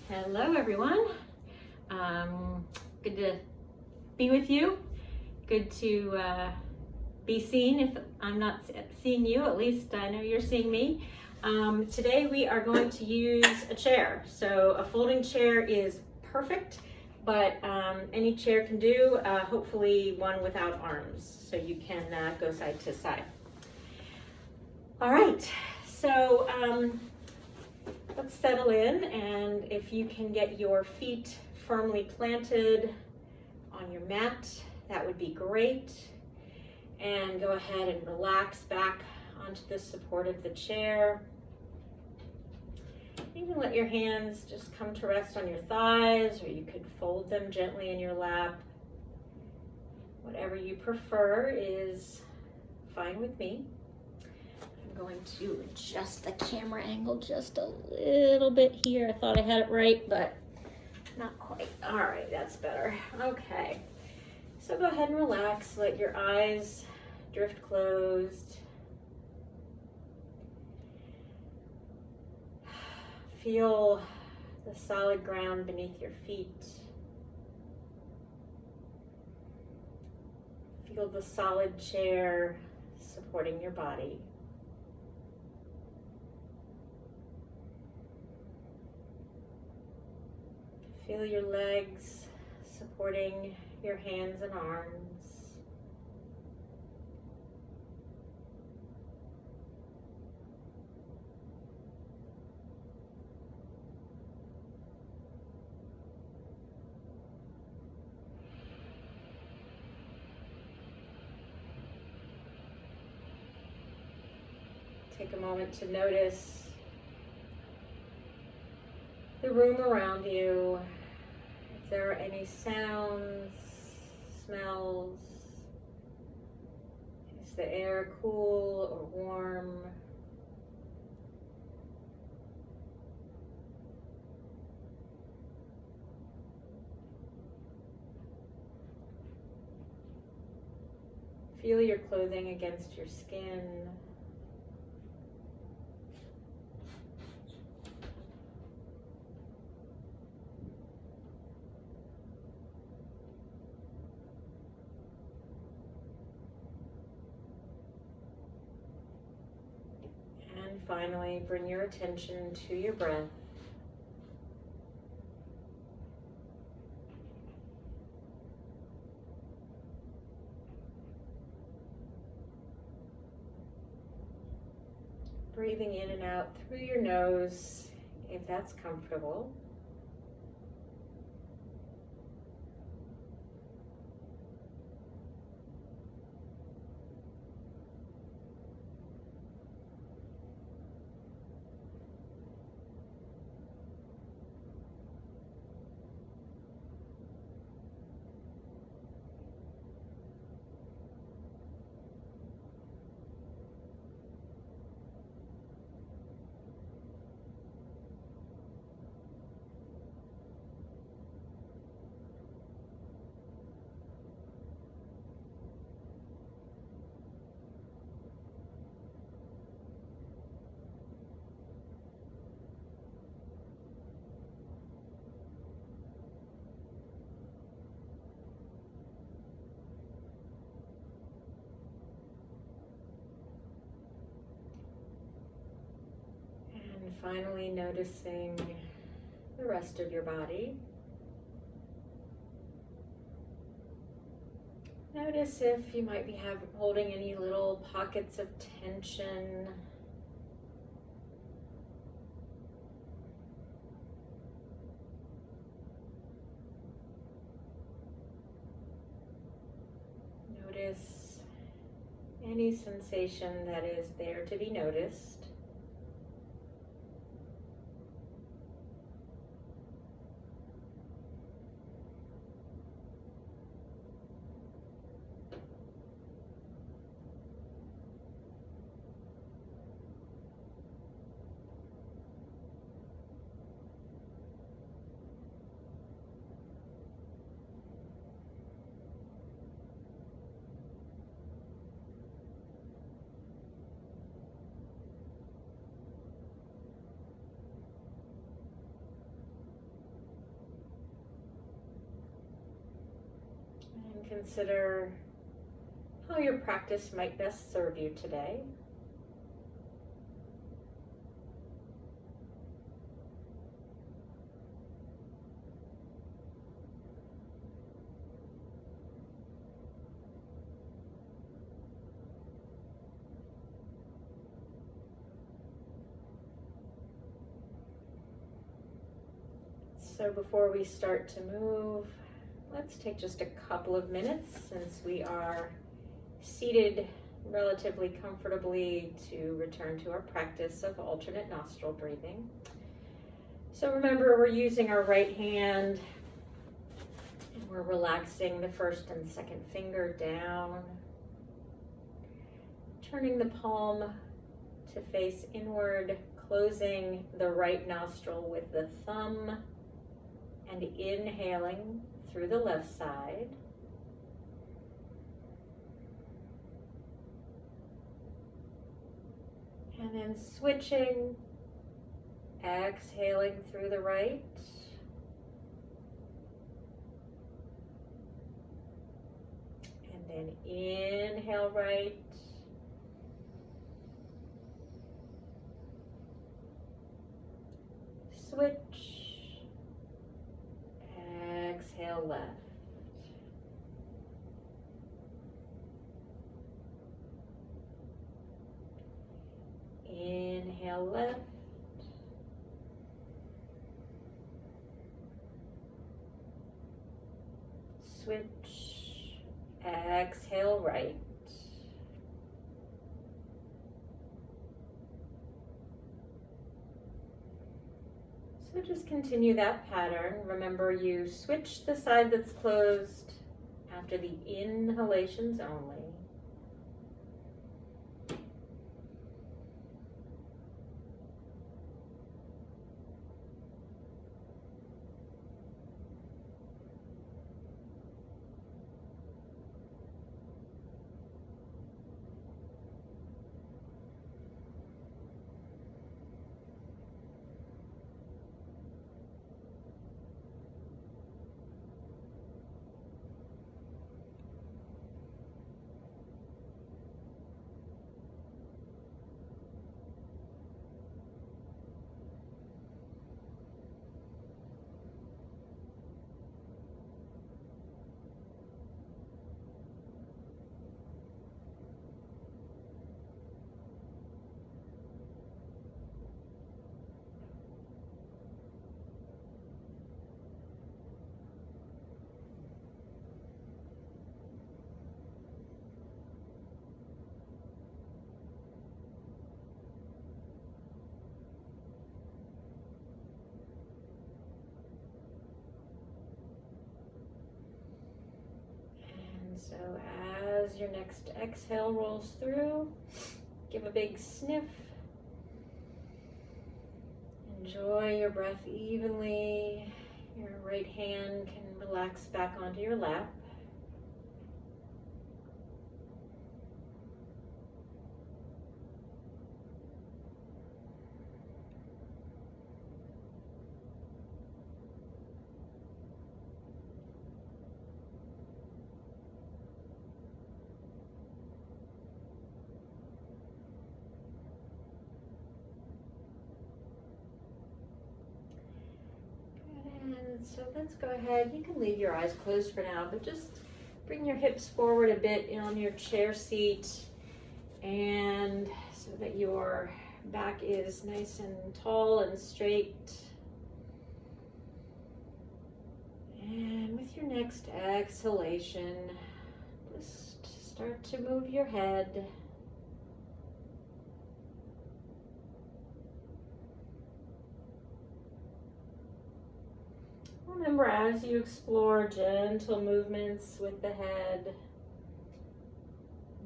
Hello everyone. Good to be with you. Good to be seen. If I'm not seeing you, at least I know you're seeing me. Today we are going to use a chair. So a folding chair is perfect, but any chair can do, hopefully one without arms, so you can go side to side. All right, so let's settle in, and if you can get your feet firmly planted on your mat, that would be great. And go ahead and relax back onto the support of the chair. You can let your hands just come to rest on your thighs, or you could fold them gently in your lap. Whatever you prefer is fine with me. I'm going to adjust the camera angle just a little bit here. I thought I had it right, but not quite. All right, that's better. Okay, so go ahead and relax. Let your eyes drift closed. Feel the solid ground beneath your feet. Feel the solid chair supporting your body. Feel your legs supporting your hands and arms. Take a moment to notice the room around you. If there are any sounds, smells, is the air cool or warm? Feel your clothing against your skin. And finally, bring your attention to your breath. Breathing in and out through your nose, if that's comfortable. And finally, noticing the rest of your body. Notice if you might be holding any little pockets of tension. Notice any sensation that is there to be noticed. consider how your practice might best serve you today. So before we start to move, let's take just a couple of minutes, since we are seated relatively comfortably, to return to our practice of alternate nostril breathing. So remember, we're using our right hand and we're relaxing the first and second finger down, turning the palm to face inward, closing the right nostril with the thumb, and inhaling through the left side. And then switching, exhaling through the right. And then inhale right. Switch. Exhale left. Inhale left. Switch. Exhale right. So just continue that pattern. Remember, you switch the side that's closed after the inhalations only. So as your next exhale rolls through, give a big sniff. Enjoy your breath evenly. Your right hand can relax back onto your lap. So let's go ahead. You can leave your eyes closed for now, but just bring your hips forward a bit on your chair seat, and so that your back is nice and tall and straight. And with your next exhalation, just start to move your head. Remember, as you explore gentle movements with the head,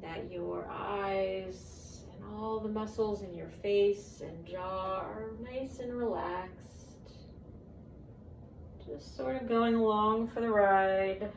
that your eyes and all the muscles in your face and jaw are nice and relaxed. Just sort of going along for the ride.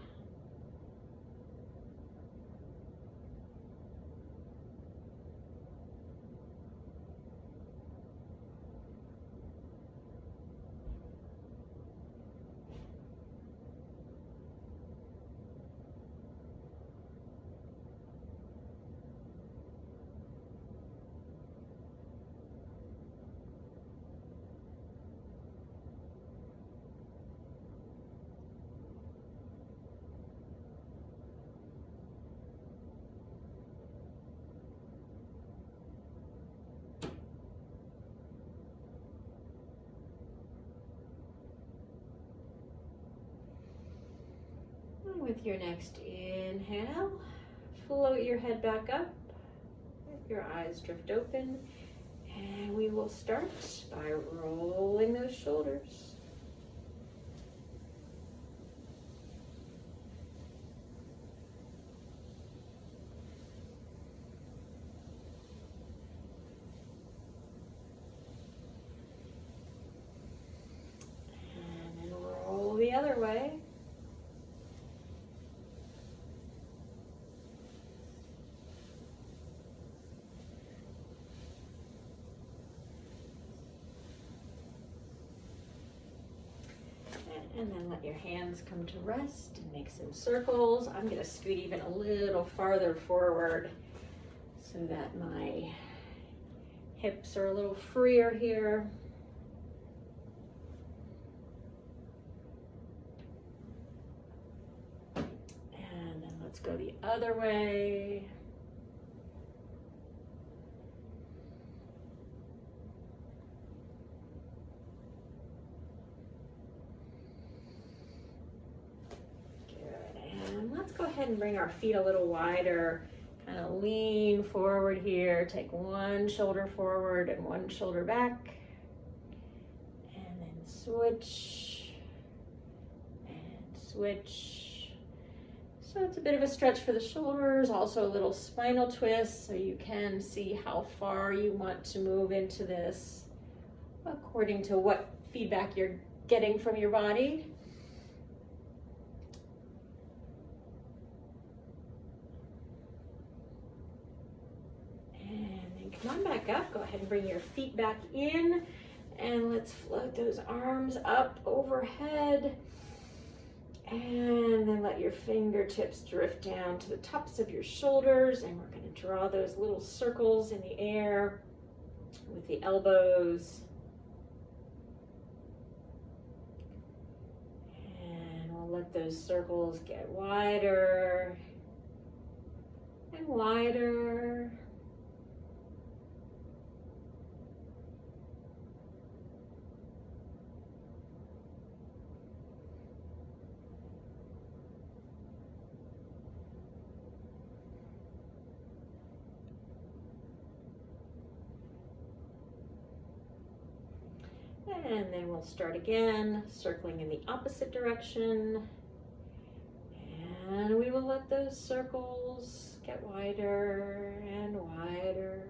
with your next inhale, float your head back up, let your eyes drift open, and we will start by rolling those shoulders. And then roll the other way. And then let your hands come to rest and make some circles. I'm going to scoot even a little farther forward so that my hips are a little freer here. And then let's go the other way. Go ahead and bring our feet a little wider, kind of lean forward here, take one shoulder forward and one shoulder back, and then switch and switch. So it's a bit of a stretch for the shoulders, also a little spinal twist, so you can see how far you want to move into this according to what feedback you're getting from your body. Come on back up, go ahead and bring your feet back in, and let's float those arms up overhead, and then let your fingertips drift down to the tops of your shoulders, and we're going to draw those little circles in the air with the elbows, and we'll let those circles get wider and wider. And then we'll start again, circling in the opposite direction. And we will let those circles get wider and wider.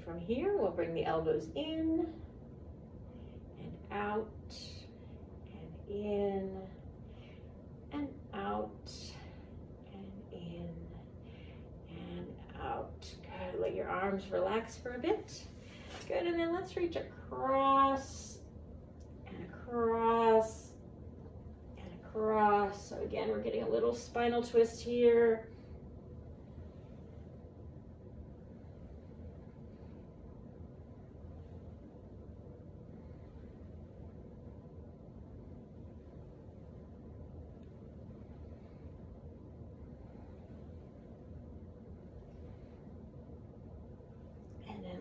From here, we'll bring the elbows in and out and in and out and in and out. Good. Let your arms relax for a bit. Good. And then let's reach across and across and across. So again, we're getting a little spinal twist here.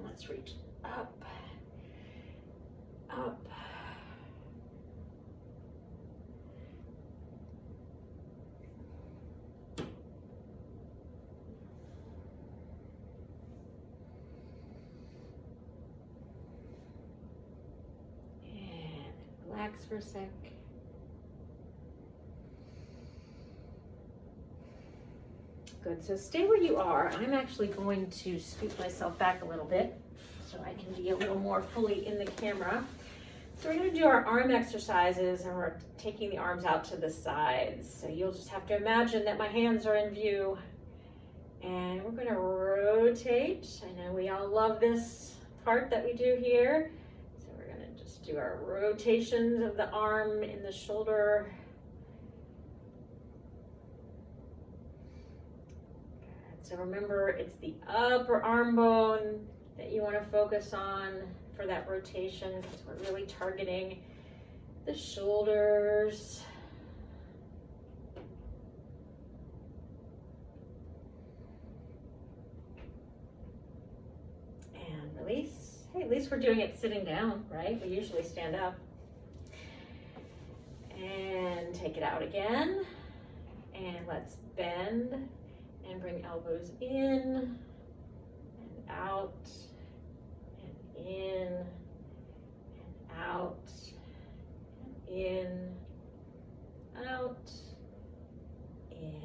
Let's reach up, up. And relax for a sec. Good, so stay where you are. I'm actually going to scoot myself back a little bit so I can be a little more fully in the camera. So we're going to do our arm exercises, and we're taking the arms out to the sides. So you'll just have to imagine that my hands are in view. And we're going to rotate. I know we all love this part that we do here. So we're going to just do our rotations of the arm in the shoulder. So remember, it's the upper arm bone that you want to focus on for that rotation, because we're really targeting the shoulders. And release. Hey, at least we're doing it sitting down, right? We usually stand up. And take it out again. And let's bend and bring elbows in and out and in and out and in, out, in,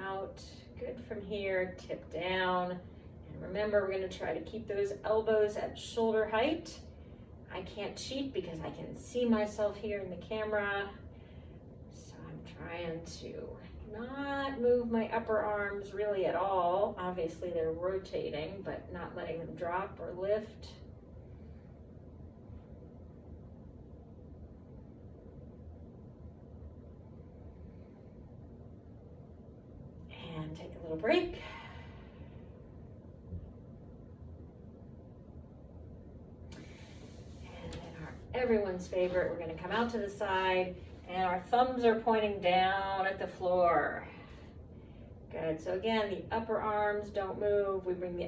out. Good from here, tip down. And remember, we're going to try to keep those elbows at shoulder height. I can't cheat because I can see myself here in the camera. So I'm trying to not move my upper arms really at all. Obviously they're rotating, but not letting them drop or lift. And take a little break. Everyone's favorite, we're going to come out to the side and our thumbs are pointing down at the floor. Good. So again, the upper arms don't move. We bring the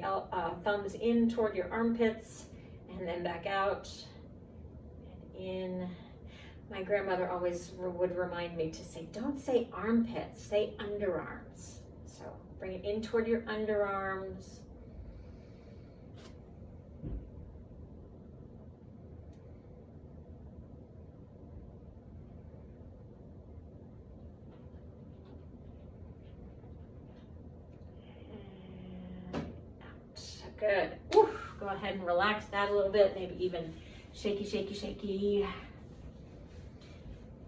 thumbs in toward your armpits and then back out and in. My grandmother always would remind me to say, don't say armpits, say underarms. So bring it in toward your underarms. Good. Oof. Go ahead and relax that a little bit, maybe even shaky, shaky, shaky.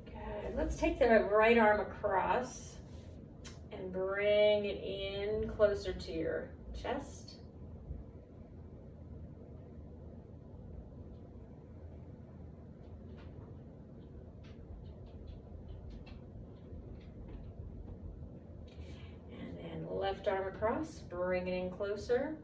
Good. Let's take the right arm across and bring it in closer to your chest. And then left arm across, bring it in closer.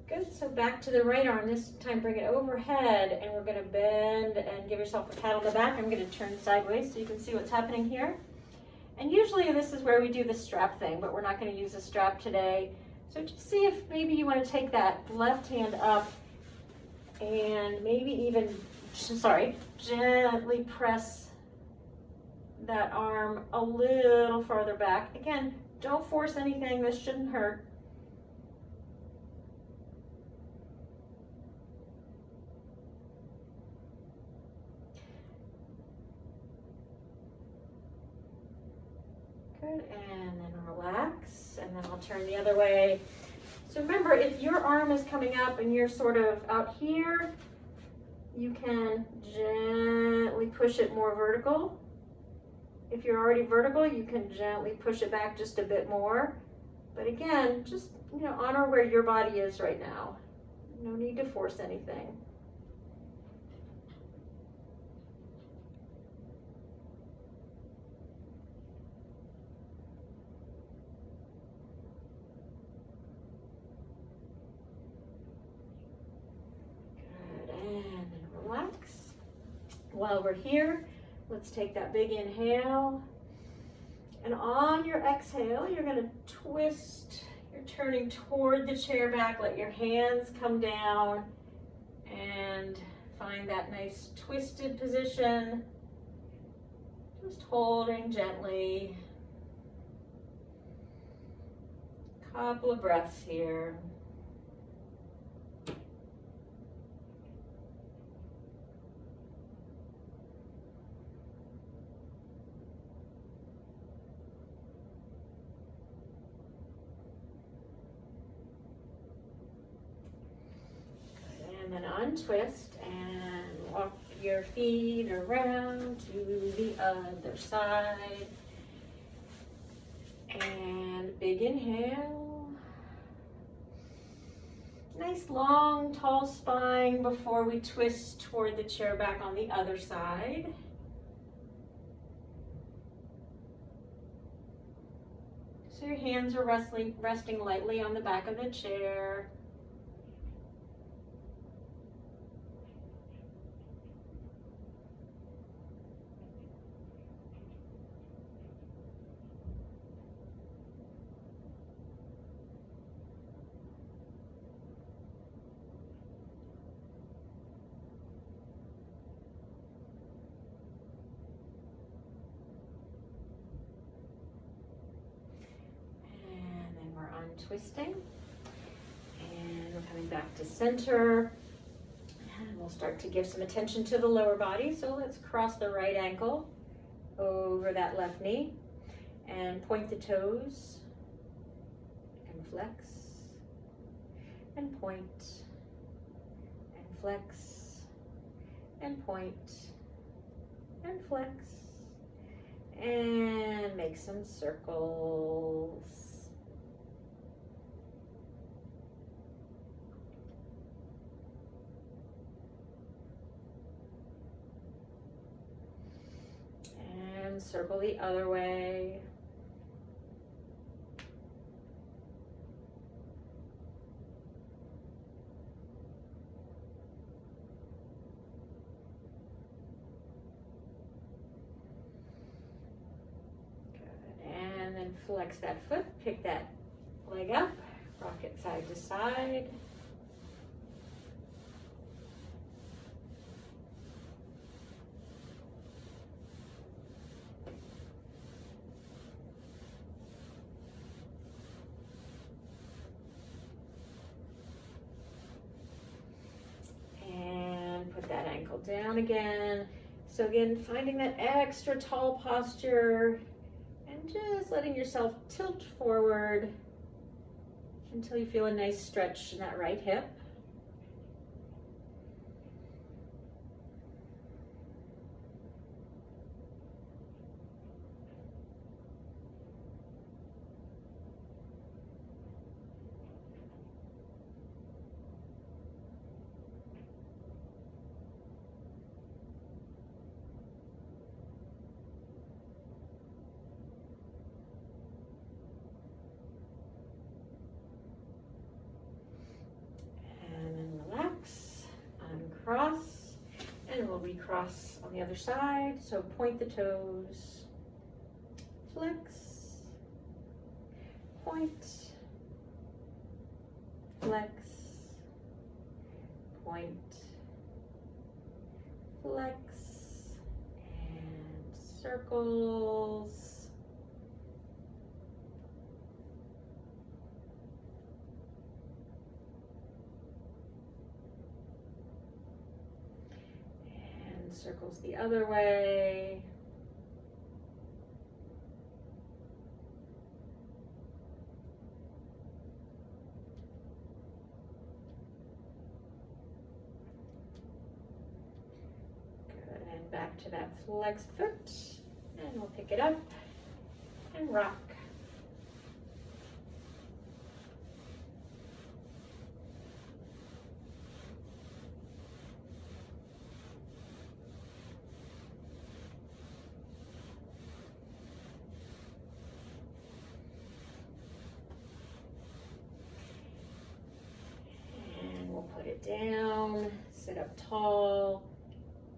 Good, so back to the right arm. This time bring it overhead and we're gonna bend and give yourself a pat on the back. I'm gonna turn sideways so you can see what's happening here. And usually this is where we do the strap thing, but we're not gonna use a strap today. So just see if maybe you wanna take that left hand up and maybe even, gently press that arm a little farther back. Again, don't force anything, this shouldn't hurt. Good, and then relax, and then I'll turn the other way. So remember, if your arm is coming up and you're sort of out here, you can gently push it more vertical. If you're already vertical, you can gently push it back just a bit more. But again, just honor where your body is right now. No need to force anything. While we're here, let's take that big inhale. And on your exhale, you're going to twist. You're turning toward the chair back. Let your hands come down and find that nice twisted position. Just holding gently. Couple of breaths here. And then untwist and walk your feet around to the other side. And big inhale. Nice long tall spine before we twist toward the chair back on the other side. So your hands are resting lightly on the back of the chair. Twisting, and we're coming back to center, and we'll start to give some attention to the lower body. So let's cross the right ankle over that left knee and point the toes and flex and point and flex and point and flex and make some circles. Circle the other way. Good. And then flex that foot, pick that leg up, rock it side to side. That ankle down again. So again, finding that extra tall posture and just letting yourself tilt forward until you feel a nice stretch in that right hip. Cross, and we'll recross on the other side. So point the toes, flex, point, flex, point, flex, and circles. Circles the other way. Good, and back to that flexed foot, and we'll pick it up and rock. Down, sit up tall,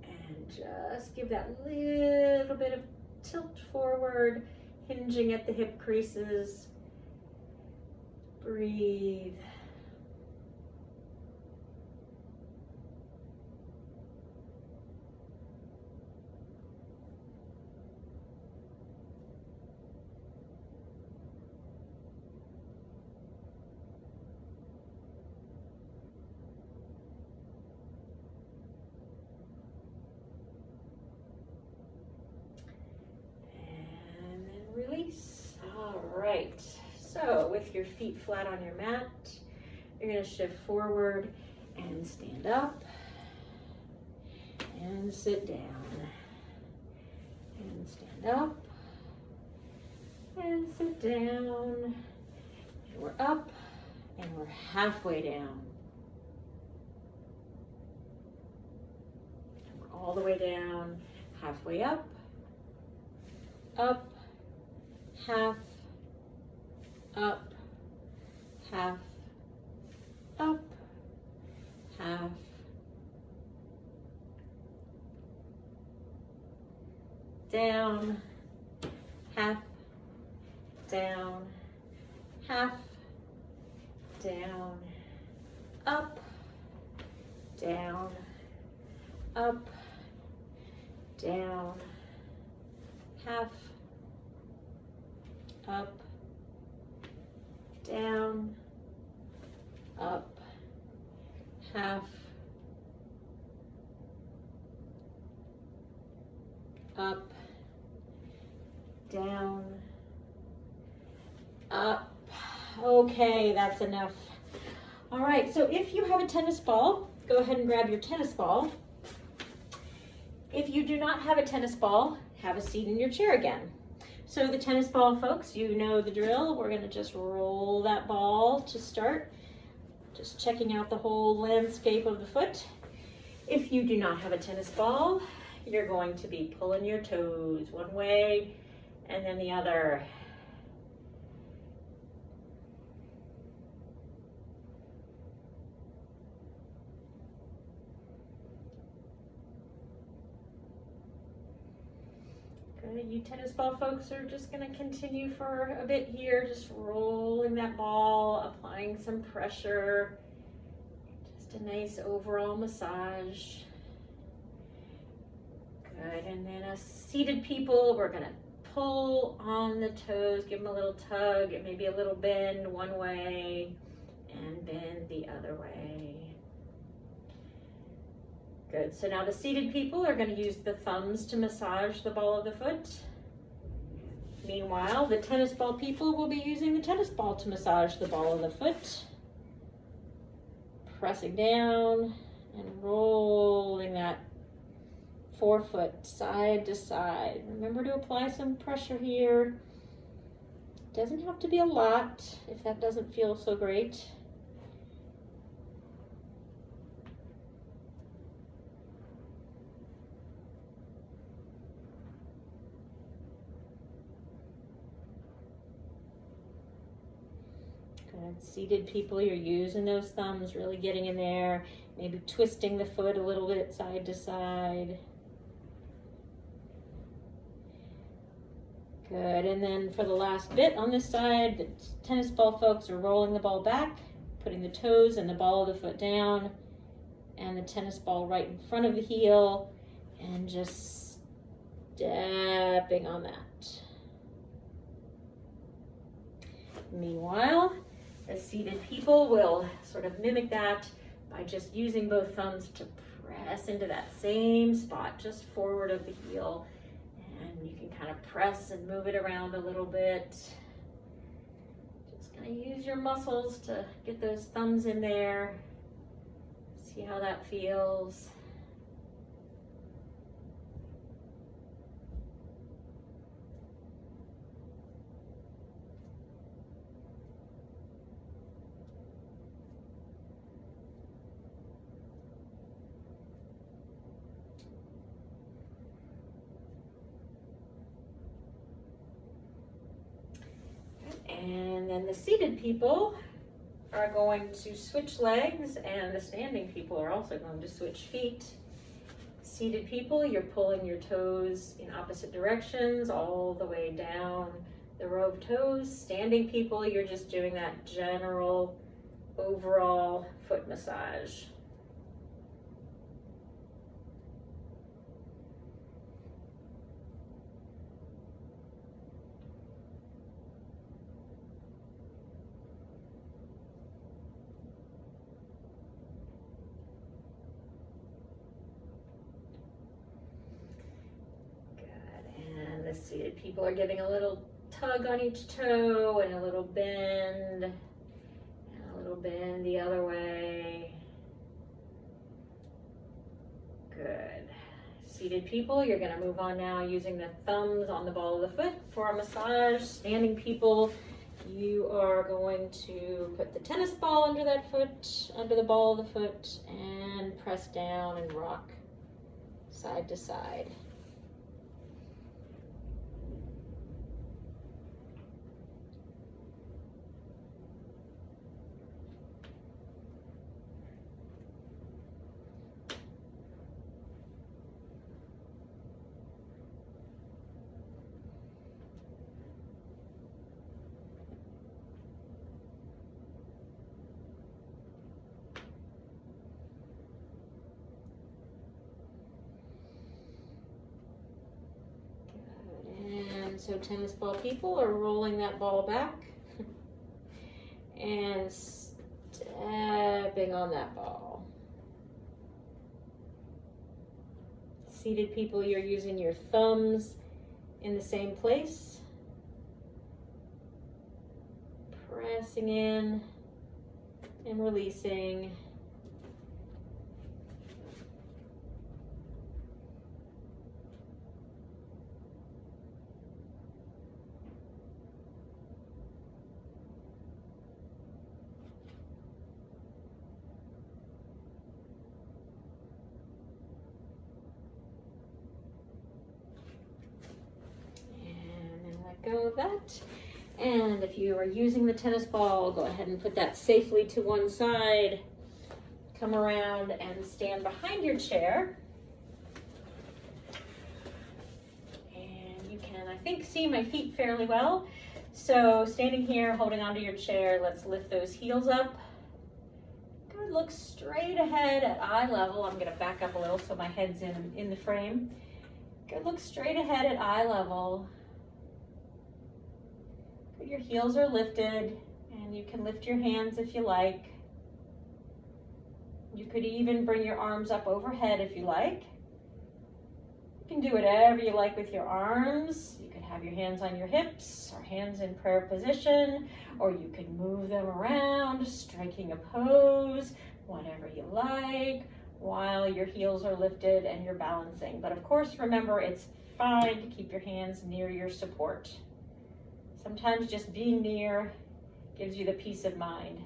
and just give that little bit of tilt forward, hinging at the hip creases. Breathe. Release. All right. So with your feet flat on your mat, you're going to shift forward and stand up and sit down and stand up and sit down. And we're up and we're halfway down. And we're all the way down, halfway up, up, half, up, half, up, half, down, half, down, half, down, up, down, up, down, half, up, down, up, half, up, down, up. Okay, that's enough. All right, so if you have a tennis ball, go ahead and grab your tennis ball. If you do not have a tennis ball, have a seat in your chair again. So the tennis ball, folks, you know the drill. We're gonna just roll that ball to start. Just checking out the whole landscape of the foot. If you do not have a tennis ball, you're going to be pulling your toes one way and then the other. Good. You tennis ball folks are just going to continue for a bit here, just rolling that ball, applying some pressure. Just a nice overall massage. Good. And then as seated people, we're going to pull on the toes, give them a little tug, and maybe a little bend one way and bend the other way. Good. So now the seated people are going to use the thumbs to massage the ball of the foot. Meanwhile, the tennis ball people will be using the tennis ball to massage the ball of the foot. Pressing down and rolling that forefoot side to side. Remember to apply some pressure here. Doesn't have to be a lot if that doesn't feel so great. Good. Seated people, you're using those thumbs, really getting in there, maybe twisting the foot a little bit side to side. Good, and then for the last bit on this side, the tennis ball folks are rolling the ball back, putting the toes and the ball of the foot down, and the tennis ball right in front of the heel, and just stepping on that. Meanwhile, the seated people will sort of mimic that by just using both thumbs to press into that same spot, just forward of the heel. And you can kind of press and move it around a little bit. Just gonna use your muscles to get those thumbs in there. See how that feels. And then the seated people are going to switch legs, and the standing people are also going to switch feet. Seated people, you're pulling your toes in opposite directions all the way down the row of toes. Standing people, you're just doing that general overall foot massage. The seated people are giving a little tug on each toe and a little bend and a little bend the other way. Good. Seated people, you're going to move on now using the thumbs on the ball of the foot for a massage. Standing people, you are going to put the tennis ball under that foot, under the ball of the foot, and press down and rock side to side. so tennis ball people are rolling that ball back and stepping on that ball. Seated people, you're using your thumbs in the same place. Pressing in and releasing. Go of that. And if you are using the tennis ball, go ahead and put that safely to one side. Come around and stand behind your chair. And you can, I think, see my feet fairly well. So standing here, holding onto your chair, let's lift those heels up. Good, look straight ahead at eye level. I'm gonna back up a little so my head's in the frame. Good, look straight ahead at eye level. Your heels are lifted, and you can lift your hands if you like. You could even bring your arms up overhead if you like. You can do whatever you like with your arms. You could have your hands on your hips or hands in prayer position, or you could move them around, striking a pose, whatever you like, while your heels are lifted and you're balancing. But of course, remember, it's fine to keep your hands near your support. Sometimes just being near gives you the peace of mind.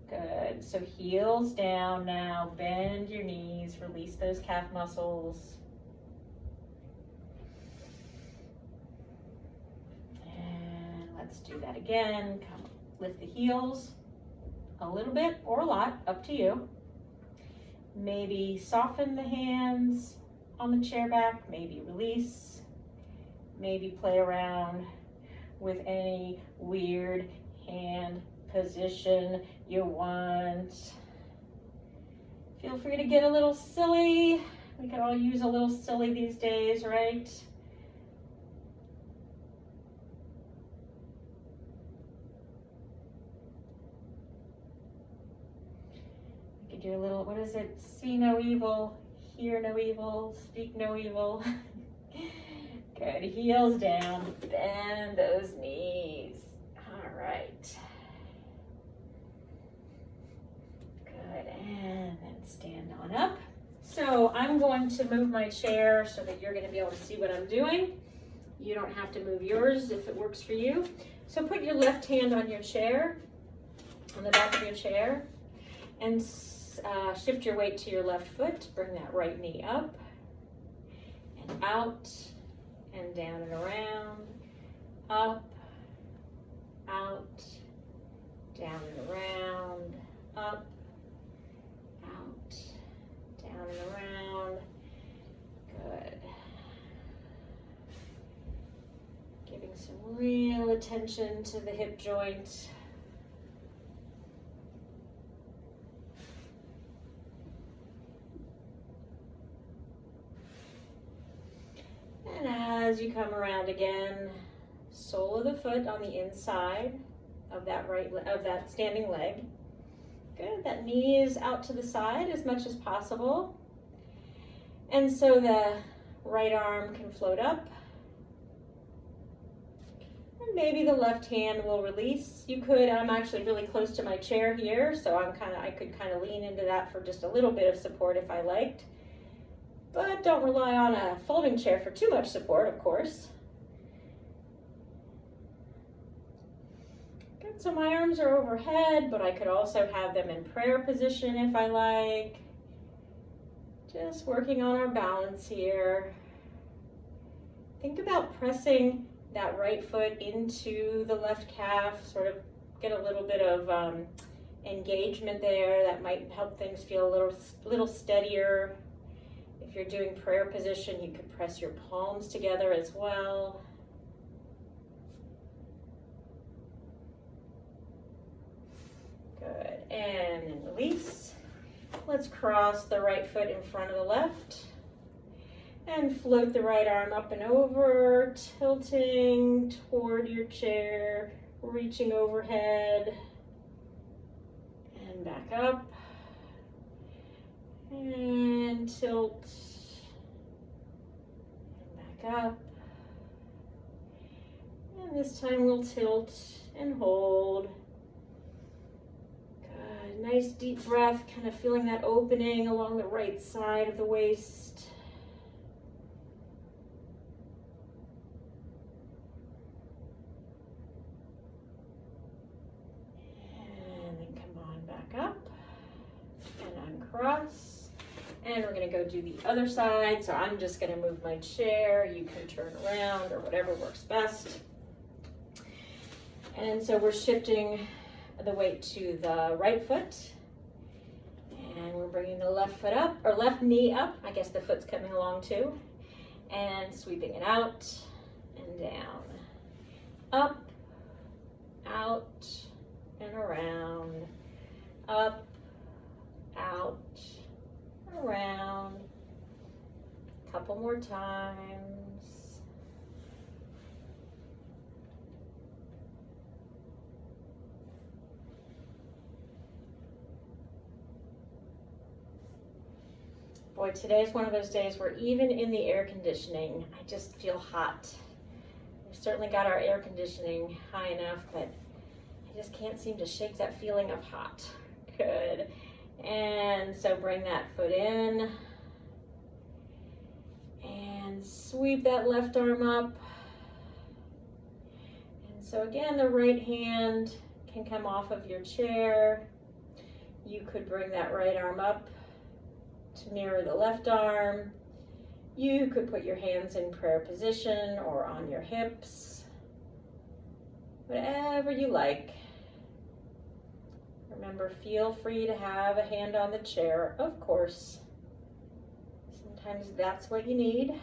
Good, so heels down now, bend your knees, release those calf muscles. And let's do that again. Come, lift the heels a little bit or a lot, up to you. Maybe soften the hands on the chair back, maybe release, maybe play around with any weird hand position you want. Feel free to get a little silly. We can all use a little silly these days, right? We could do a little, what is it? See no evil, hear no evil, speak no evil. Good, heels down, bend those knees. All right. Good, and then stand on up. So I'm going to move my chair so that you're gonna be able to see what I'm doing. You don't have to move yours if it works for you. So put your left hand on your chair, on the back of your chair, and shift your weight to your left foot. Bring that right knee up and out. And down and around, up, out, down and around, up, out, down and around. Good. Giving some real attention to the hip joint. And as you come around again, sole of the foot on the inside of that standing leg. Good, that knee is out to the side as much as possible. And so the right arm can float up. And maybe the left hand will release. You could, I'm actually really close to my chair here, so I could kind of lean into that for just a little bit of support if I liked. But don't rely on a folding chair for too much support, of course. Good, so my arms are overhead, but I could also have them in prayer position if I like. Just working on our balance here. Think about pressing that right foot into the left calf, sort of get a little bit of engagement there. That might help things feel a little steadier. If you're doing prayer position, you could press your palms together as well. Good, and then release. Let's cross the right foot in front of the left. And float the right arm up and over, tilting toward your chair, reaching overhead, and back up, and tilt, and back up. And this time we'll tilt and hold. Good, nice deep breath, kind of feeling that opening along the right side of the waist. Up and uncross, and we're going to go do the other side. So I'm just going to move my chair, you can turn around or whatever works best. And so we're shifting the weight to the right foot, and we're bringing the left foot up, or left knee up, I guess the foot's coming along too, and sweeping it out and down, up, out, and around. Up, out, around, a couple more times. Boy, today is one of those days where even in the air conditioning, I just feel hot. We've certainly got our air conditioning high enough, but I just can't seem to shake that feeling of hot. Good. And so bring that foot in and sweep that left arm up. And so again, the right hand can come off of your chair. You could bring that right arm up to mirror the left arm. You could put your hands in prayer position or on your hips, whatever you like. Remember, feel free to have a hand on the chair, of course. Sometimes that's what you need.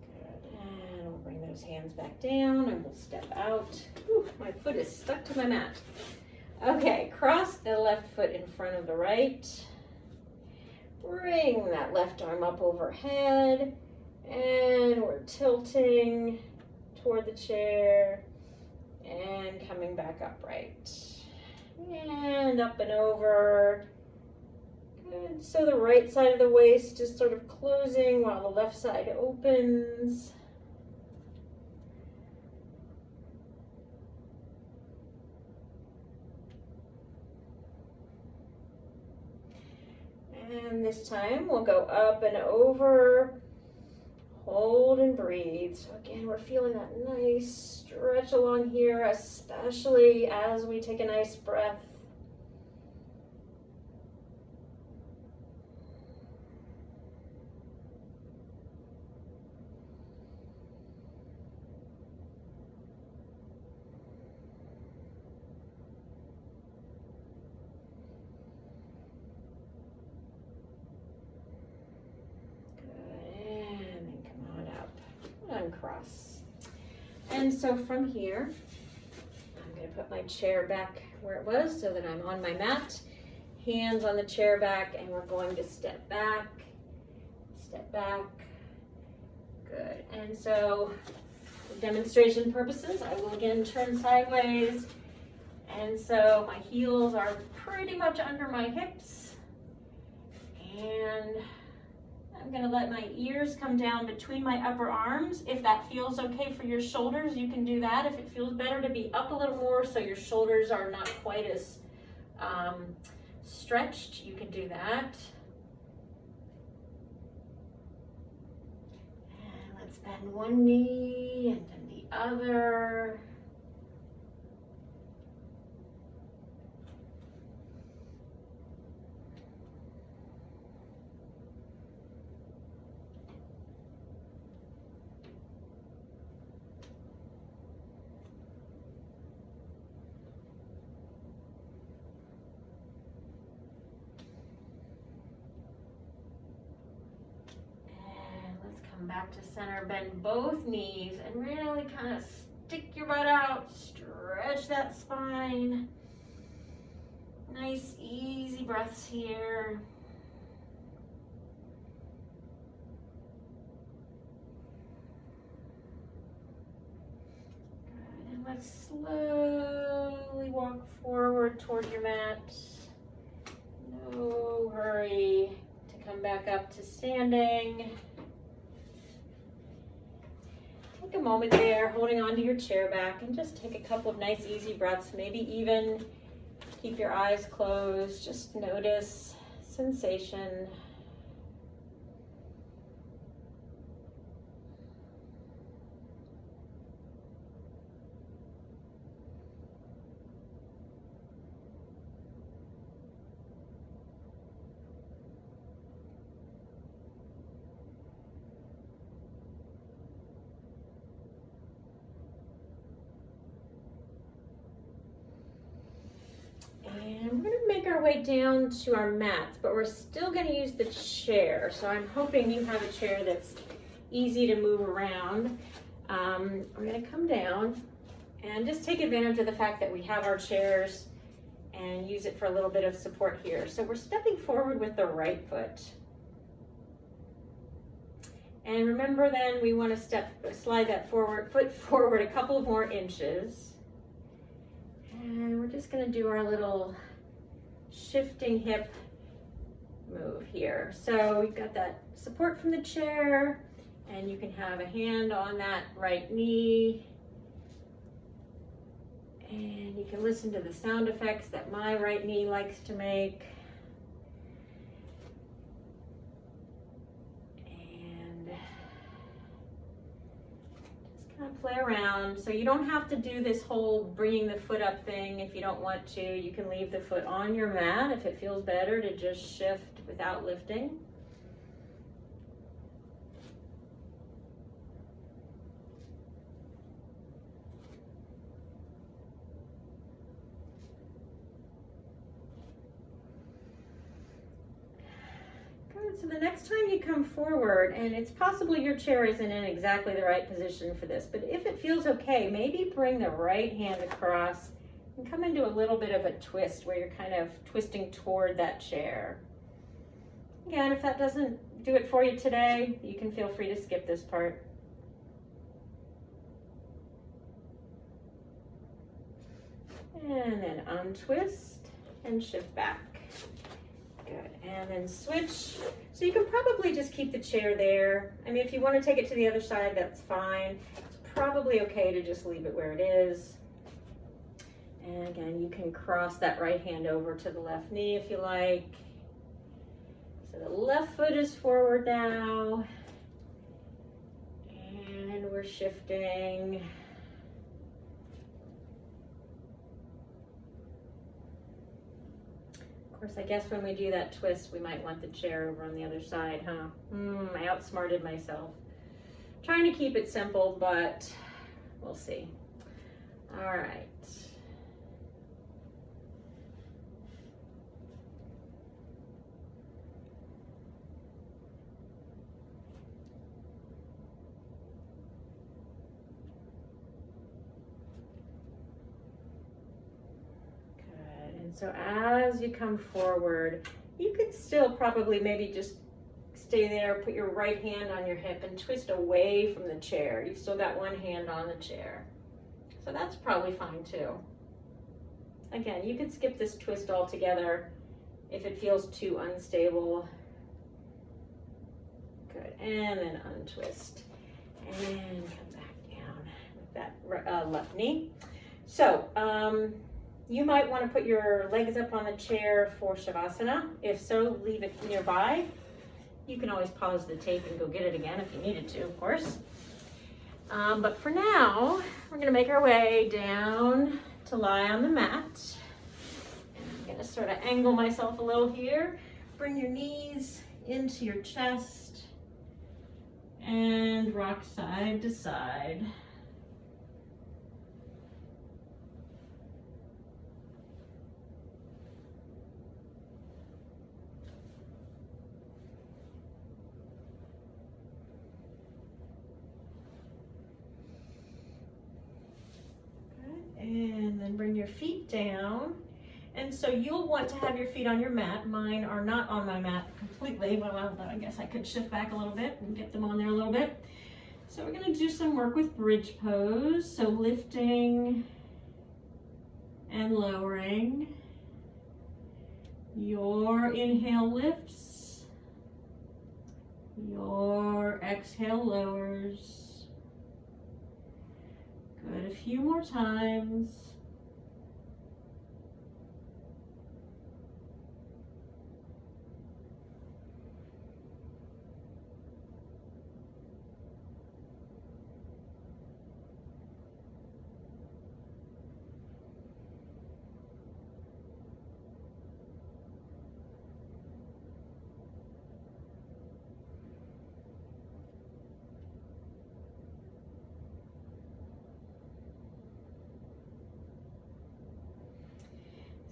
Good, and we'll bring those hands back down and we'll step out. Whew, my foot is stuck to my mat. Okay, cross the left foot in front of the right. Bring that left arm up overhead, and we're tilting toward the chair and coming back upright. And up and over. Good. So the right side of the waist is sort of closing while the left side opens. And this time we'll go up and over, hold and breathe. So again, we're feeling that nice stretch along here, especially as we take a nice breath. Uncross. And so from here, I'm going to put my chair back where it was so that I'm on my mat, hands on the chair back, and we're going to step back, good. And so for demonstration purposes, I will again turn sideways, and so my heels are pretty much under my hips, and I'm going to let my ears come down between my upper arms. If that feels okay for your shoulders, you can do that. If it feels better to be up a little more so your shoulders are not quite as stretched, you can do that. And let's bend one knee and then the other. back to center. Bend both knees and really kind of stick your butt out. Stretch that spine. Nice, easy breaths here. Good. And let's slowly walk forward toward your mat. No hurry to come back up to standing. Take a moment there, holding onto your chair back, and just take a couple of nice, easy breaths. Maybe even keep your eyes closed. Just notice sensation. And we're going to make our way down to our mats, but we're still going to use the chair. So I'm hoping you have a chair that's easy to move around. We're going to come down and just take advantage of the fact that we have our chairs and use it for a little bit of support here. So we're stepping forward with the right foot. And remember then we want to slide that foot forward a couple of more inches. And we're just going to do our little shifting hip move here. So we've got that support from the chair, and you can have a hand on that right knee. And you can listen to the sound effects that my right knee likes to make. Play around. So you don't have to do this whole bringing the foot up thing if you don't want to. You can leave the foot on your mat if it feels better to just shift without lifting. So the next time you come forward, and it's possible your chair isn't in exactly the right position for this, but if it feels okay, maybe bring the right hand across and come into a little bit of a twist where you're kind of twisting toward that chair. Again, if that doesn't do it for you today, you can feel free to skip this part. And then untwist and shift back. Good, and then switch. So you can probably just keep the chair there. I mean, if you want to take it to the other side, that's fine. It's probably okay to just leave it where it is. And again, you can cross that right hand over to the left knee if you like. So the left foot is forward now. And we're shifting. Of course, I guess when we do that twist, we might want the chair over on the other side, huh? I outsmarted myself. Trying to keep it simple, but we'll see. All right. So as you come forward, you could still probably maybe just stay there, put your right hand on your hip and twist away from the chair. You've still got one hand on the chair. So that's probably fine too. Again, you could skip this twist altogether if it feels too unstable. Good, and then untwist. And come back down with that left knee. So, you might want to put your legs up on the chair for Shavasana. If so, leave it nearby. You can always pause the tape and go get it again if you needed to, of course. But for now, we're going to make our way down to lie on the mat. And I'm going to sort of angle myself a little here. Bring your knees into your chest and rock side to side. your feet down. And so you'll want to have your feet on your mat. Mine are not on my mat completely. Well, I guess I could shift back a little bit and get them on there a little bit. So we're going to do some work with bridge pose. So lifting and lowering. Your inhale lifts. Your exhale lowers. Good. A few more times.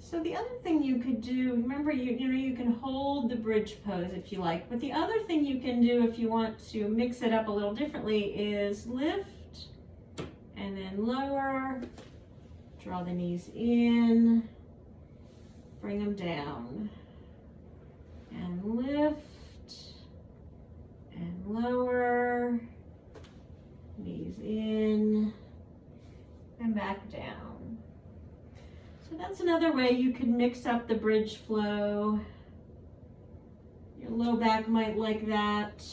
So the other thing you could do, remember you can hold the bridge pose if you like, but the other thing you can do if you want to mix it up a little differently is lift and then lower, draw the knees in, bring them down, and lift and lower, knees in and back down. So that's another way you can mix up the bridge flow. Your low back might like that.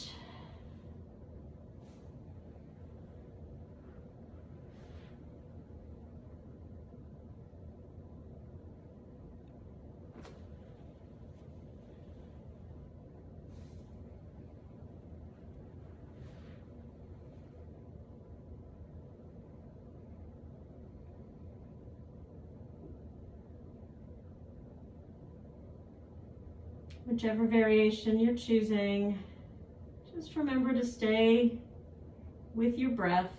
Whichever variation you're choosing, just remember to stay with your breath.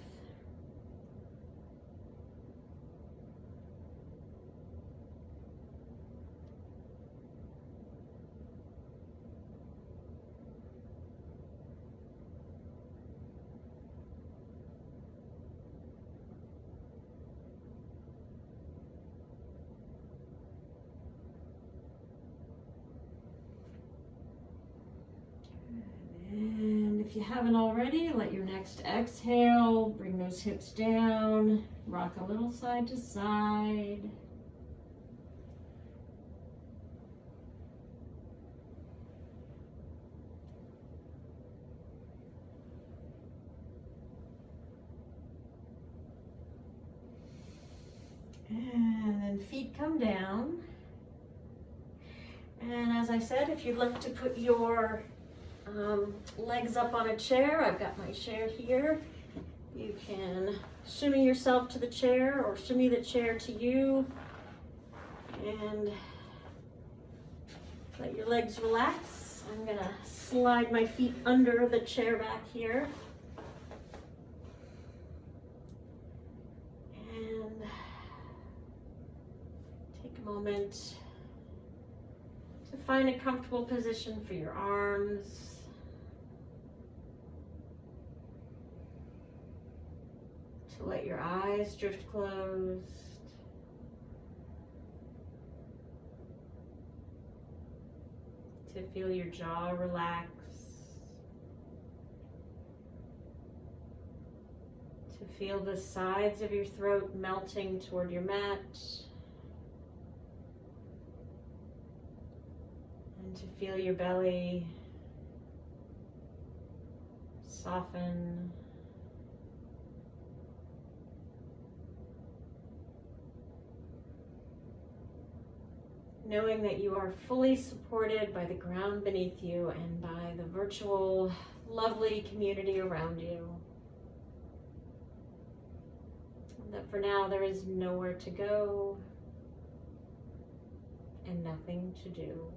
If you haven't already, let your next exhale, bring those hips down, rock a little side to side. And then feet come down. And as I said, if you'd like to put your legs up on a chair, I've got my chair here. You can shimmy yourself to the chair or shimmy the chair to you and let your legs relax. I'm gonna slide my feet under the chair back here. And take a moment to find a comfortable position for your arms. To let your eyes drift closed. To feel your jaw relax. To feel the sides of your throat melting toward your mat. And to feel your belly soften. Knowing that you are fully supported by the ground beneath you and by the virtual, lovely community around you. And that for now there is nowhere to go and nothing to do.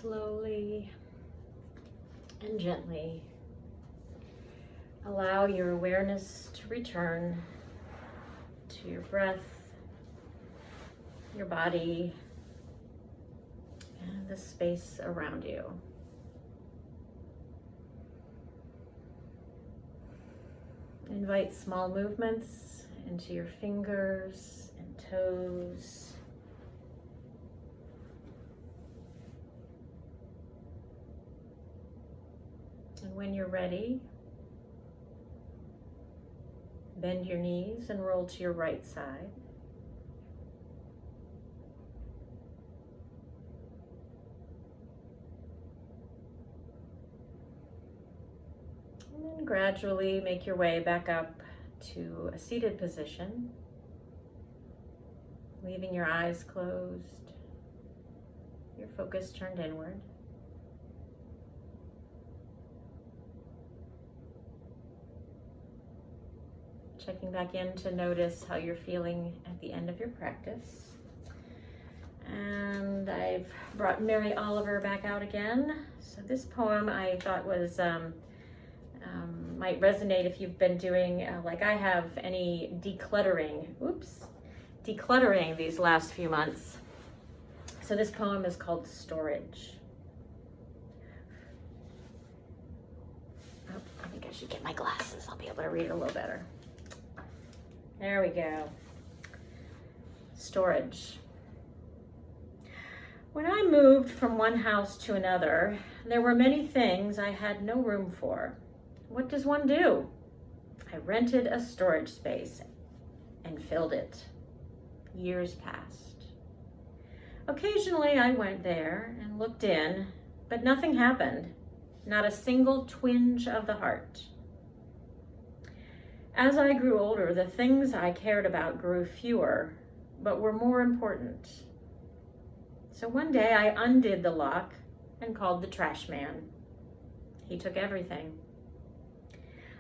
Slowly and gently allow your awareness to return to your breath, your body, and the space around you. Invite small movements into your fingers and toes. And when you're ready, bend your knees and roll to your right side. And then gradually make your way back up to a seated position, leaving your eyes closed, your focus turned inward. Checking back in to notice how you're feeling at the end of your practice. And I've brought Mary Oliver back out again. So this poem I thought was might resonate if you've been doing, like I have, any decluttering these last few months. So this poem is called Storage. Oh, I think I should get my glasses. I'll be able to read it a little better. There we go. Storage. When I moved from one house to another, there were many things I had no room for. What does one do? I rented a storage space and filled it. Years passed. Occasionally I went there and looked in, but nothing happened. Not a single twinge of the heart. As I grew older, the things I cared about grew fewer, but were more important. So one day I undid the lock and called the trash man. He took everything.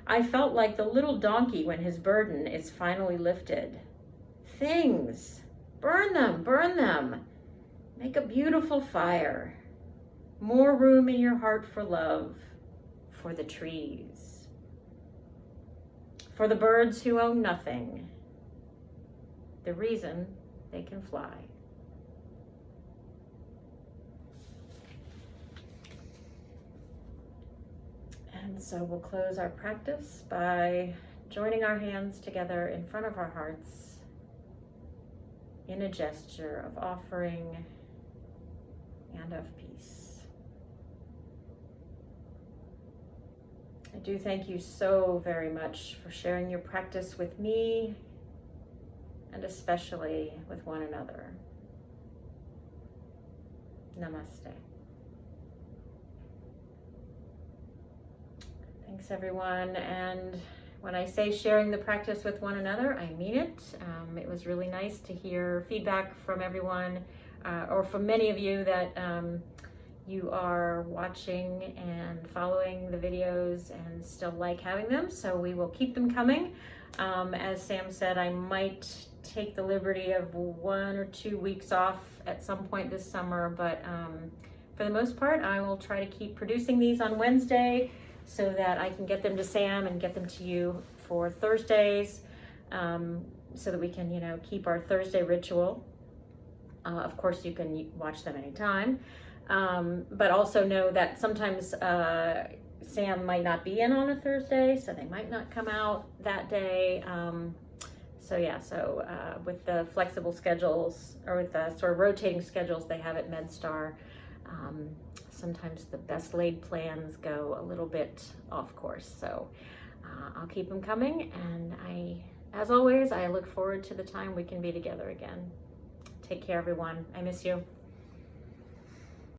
I felt like the little donkey when his burden is finally lifted. Things, burn them. Make a beautiful fire. More room in your heart for love, for the trees. For the birds who own nothing, the reason they can fly. And so we'll close our practice by joining our hands together in front of our hearts in a gesture of offering and of peace. I do thank you so very much for sharing your practice with me and especially with one another. Namaste. Thanks everyone, and when I say sharing the practice with one another, I mean it. It was really nice to hear feedback from everyone, or from many of you that you are watching and following the videos and still like having them, so we will keep them coming. As Sam said, I might take the liberty of 1 or 2 weeks off at some point this summer, but for the most part, I will try to keep producing these on Wednesday so that I can get them to Sam and get them to you for Thursdays, so that we can, keep our Thursday ritual. Of course, you can watch them anytime, but also know that sometimes Sam might not be in on a Thursday, so they might not come out that day. So with the flexible schedules, or with the sort of rotating schedules they have at Medstar, sometimes the best laid plans go a little bit off course. So I'll keep them coming, and as always, I look forward to the time we can be together again. Take care, everyone. I miss you.